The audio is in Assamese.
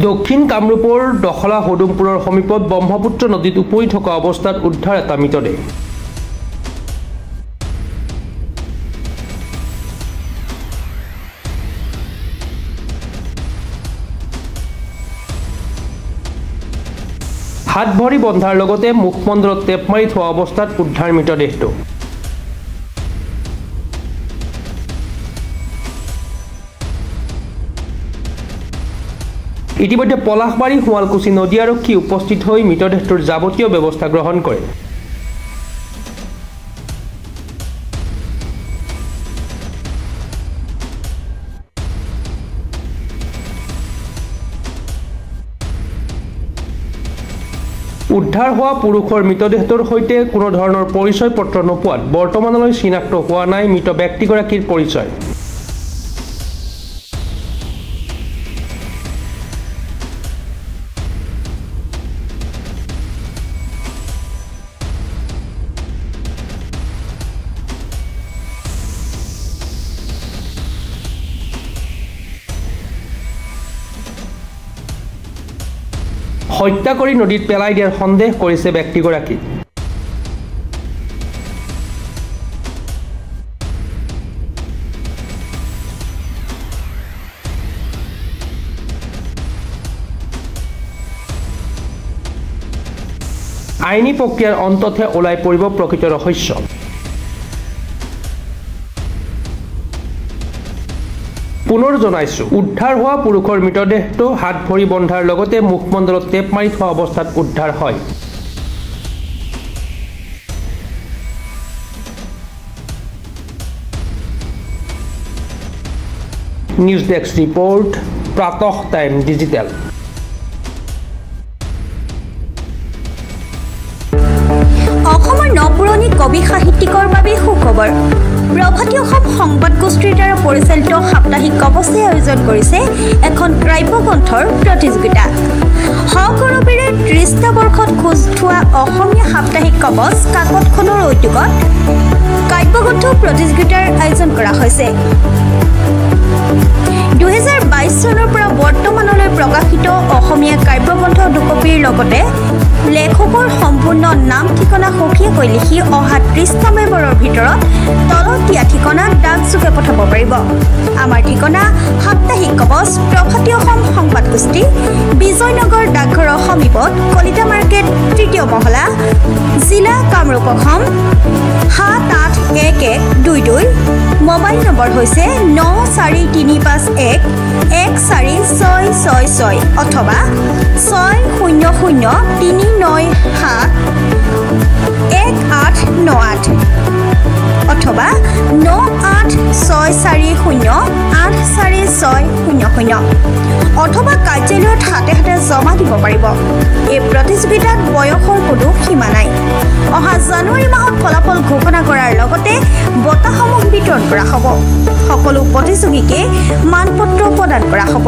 দক্ষিণ কামৰূপৰ দখলা হদুমপুৰৰ সমীপত ব্ৰহ্মপুত্ৰ নদীত উপৰি থকা অৱস্থাত উদ্ধাৰ এটা মৃতদেহ। হাত ভৰি বন্ধাৰ লগতে মুখমণ্ডলত টেপ মাৰি থোৱা অৱস্থাত উদ্ধাৰ মৃতদেহটো। ইতিমধ্যে পলাশবাৰী শুৱালকুছি নদী আৰক্ষী উপস্থিত হৈ মৃতদেহটোৰ যাৱতীয় ব্যৱস্থা গ্ৰহণ কৰে। উদ্ধাৰ হোৱা পুৰুষৰ মৃতদেহটোৰ সৈতে কোনো ধৰণৰ পৰিচয় পত্ৰ নোপোৱাত বৰ্তমানলৈ চিনাক্ত হোৱা নাই মৃত ব্যক্তিগৰাকীৰ পৰিচয়। হত্যা কৰি নদীত পেলাই দিয়াৰ সন্দেহ কৰিছে ব্যক্তিগৰাকী। আইনী প্ৰক্ৰিয়াৰ অন্ততহে ওলাই পৰিব প্ৰকৃত ৰহস্য। পুনৰ জনাইছো, উদ্ধাৰ হোৱা পুৰুষৰ মৃতদেহটো হাত ভৰি বন্ধাৰ লগতে মুখমণ্ডলত টেপ মাৰি থোৱা অৱস্থাত উদ্ধাৰ হয়। News desk report, Pratah time digital. অসমৰ নপুৰণি কবি সাহিত্যিকৰ বাবে সুখবৰ। প্ৰভাতী অসম সংবাদ গোষ্ঠীৰ দ্বাৰা পৰিচালিত সাপ্তাহিক কবচে আয়োজন কৰিছে এখন কাব্যগ্ৰন্থৰ প্ৰতিযোগিতা। সগৌৰৱেৰে ৩০টা বৰ্ষত খোজ থোৱা অসমীয়া সাপ্তাহিক কবচ কাকতখনৰ উদ্যোগত কাব্যগ্ৰন্থ প্ৰতিযোগিতাৰ আয়োজন কৰা হৈছে। ২০২২ চনৰ পৰা বৰ্তমানলৈ প্ৰকাশিত অসমীয়া কাব্যগ্ৰন্থ দুকপিৰ লগতে লেখকৰ সম্পূৰ্ণ নাম ঠিকনা সখীয়াকৈ লিখি অহা ৩০টা মেম্বৰৰ ভিতৰত তলত দিয়া ঠিকনাত ডাকযোগে পঠাব পাৰিব। আমাৰ ঠিকনা সাপ্তাহিক কবচ, প্ৰভাতী অসম সংবাদ গোষ্ঠী, বিজয়নগৰ ডাকঘৰৰ সমীপত, কলিতা মাৰ্কেট, ৩য় মহলা, জিলা কামৰূপ অসম ৭৮১১২২। মোবাইল নম্বৰ হৈছে ৯৪৩৫১১৪৬৬৬ অথবা ৬০০৩৯৭1898 অথবা ৯৮৬৪০৮৪৬০০ অথবা কাৰ্যালয়ত হাতে হাতে জমা দিব পাৰিব। এই প্ৰতিযোগিতাত বয়সৰ কোনো সীমা নাই। অহা জানুৱাৰী মাহত ফলাফল ঘোষণা কৰাৰ লগতে বঁটাসমূহ বিতৰণ কৰা হ'ব। সকলো প্ৰতিযোগীকে মানপত্ৰ প্ৰদান কৰা হ'ব।